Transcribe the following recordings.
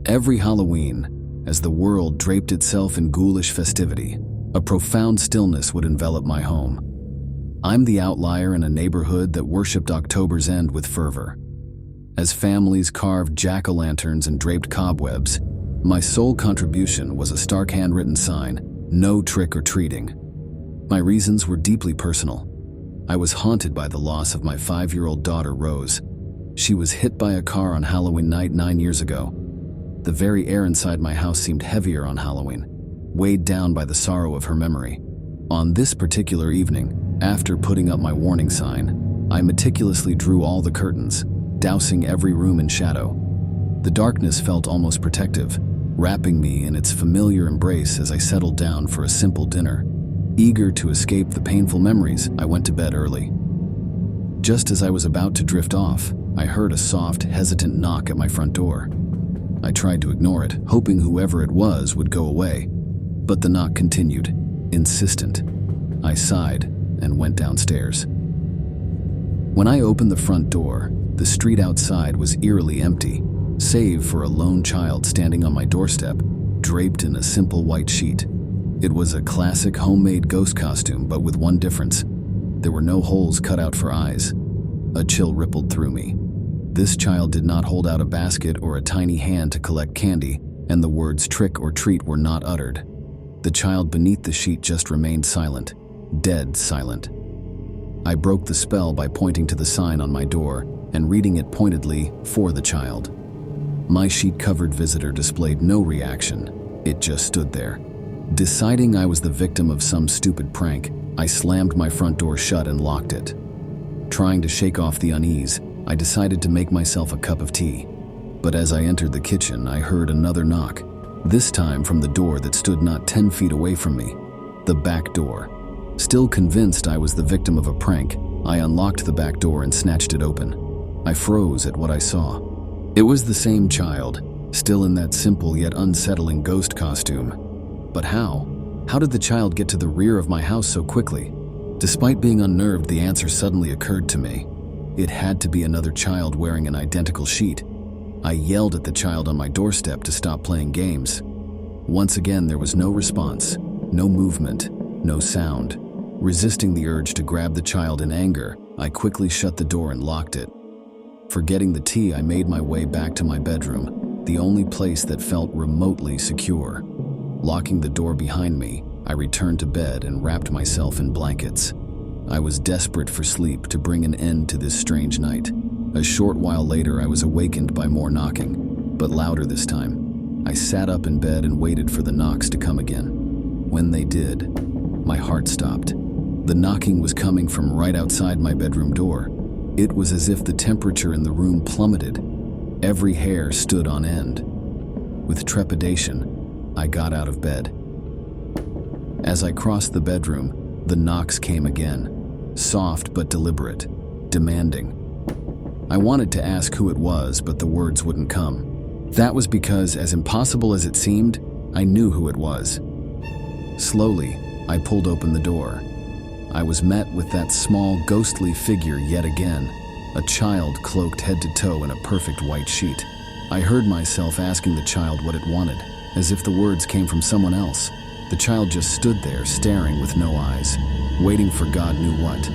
Every Halloween, as the world draped itself in ghoulish festivity, a profound stillness would envelop my home. I'm the outlier in a neighborhood that worshipped October's end with fervor. As families carved jack-o'-lanterns and draped cobwebs, my sole contribution was a stark handwritten sign, "No trick-or-treating." My reasons were deeply personal. I was haunted by the loss of my 5-year-old daughter, Rose. She was hit by a car on Halloween night 9 years ago. The very air inside my house seemed heavier on Halloween, weighed down by the sorrow of her memory. On this particular evening, after putting up my warning sign, I meticulously drew all the curtains, dousing every room in shadow. The darkness felt almost protective, wrapping me in its familiar embrace as I settled down for a simple dinner. Eager to escape the painful memories, I went to bed early. Just as I was about to drift off, I heard a soft, hesitant knock at my front door. I tried to ignore it, hoping whoever it was would go away. But the knock continued, insistent. I sighed and went downstairs. When I opened the front door, the street outside was eerily empty, save for a lone child standing on my doorstep, draped in a simple white sheet. It was a classic homemade ghost costume, but with one difference. There were no holes cut out for eyes. A chill rippled through me. This child did not hold out a basket or a tiny hand to collect candy, and the words trick or treat were not uttered. The child beneath the sheet just remained silent, dead silent. I broke the spell by pointing to the sign on my door and reading it pointedly, "For the child." My sheet-covered visitor displayed no reaction. It just stood there. Deciding I was the victim of some stupid prank, I slammed my front door shut and locked it. Trying to shake off the unease, I decided to make myself a cup of tea. But as I entered the kitchen, I heard another knock, this time from the door that stood not 10 feet away from me, the back door. Still convinced I was the victim of a prank, I unlocked the back door and snatched it open. I froze at what I saw. It was the same child, still in that simple yet unsettling ghost costume. But how? How did the child get to the rear of my house so quickly? Despite being unnerved, the answer suddenly occurred to me. It had to be another child wearing an identical sheet. I yelled at the child on my doorstep to stop playing games. Once again, there was no response, no movement, no sound. Resisting the urge to grab the child in anger, I quickly shut the door and locked it. Forgetting the tea, I made my way back to my bedroom, the only place that felt remotely secure. Locking the door behind me, I returned to bed and wrapped myself in blankets. I was desperate for sleep to bring an end to this strange night. A short while later, I was awakened by more knocking, but louder this time. I sat up in bed and waited for the knocks to come again. When they did, my heart stopped. The knocking was coming from right outside my bedroom door. It was as if the temperature in the room plummeted. Every hair stood on end. With trepidation, I got out of bed. As I crossed the bedroom, the knocks came again, soft but deliberate, demanding. I wanted to ask who it was, but the words wouldn't come. That was because, as impossible as it seemed, I knew who it was. Slowly, I pulled open the door. I was met with that small, ghostly figure yet again, a child cloaked head to toe in a perfect white sheet. I heard myself asking the child what it wanted, as if the words came from someone else. The child just stood there, staring with no eyes, waiting for God knew what.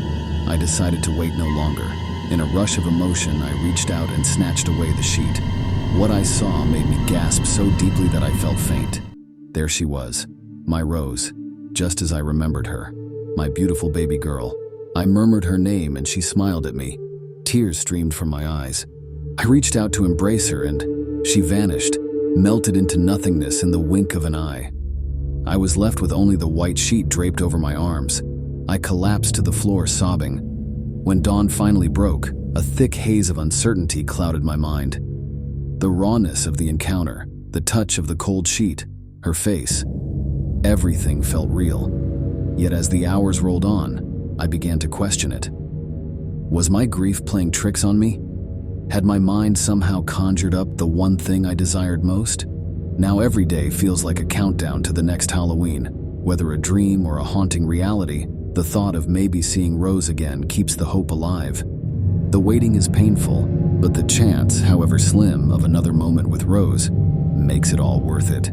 I decided to wait no longer. In a rush of emotion, I reached out and snatched away the sheet. What I saw made me gasp so deeply that I felt faint. There she was, my Rose, just as I remembered her, my beautiful baby girl. I murmured her name and she smiled at me. Tears streamed from my eyes. I reached out to embrace her and she vanished, melted into nothingness in the wink of an eye. I was left with only the white sheet draped over my arms. I collapsed to the floor sobbing. When dawn finally broke, a thick haze of uncertainty clouded my mind. The rawness of the encounter, the touch of the cold sheet, her face, everything felt real. Yet as the hours rolled on, I began to question it. Was my grief playing tricks on me? Had my mind somehow conjured up the one thing I desired most? Now every day feels like a countdown to the next Halloween. Whether a dream or a haunting reality, the thought of maybe seeing Rose again keeps the hope alive. The waiting is painful, but the chance, however slim, of another moment with Rose makes it all worth it.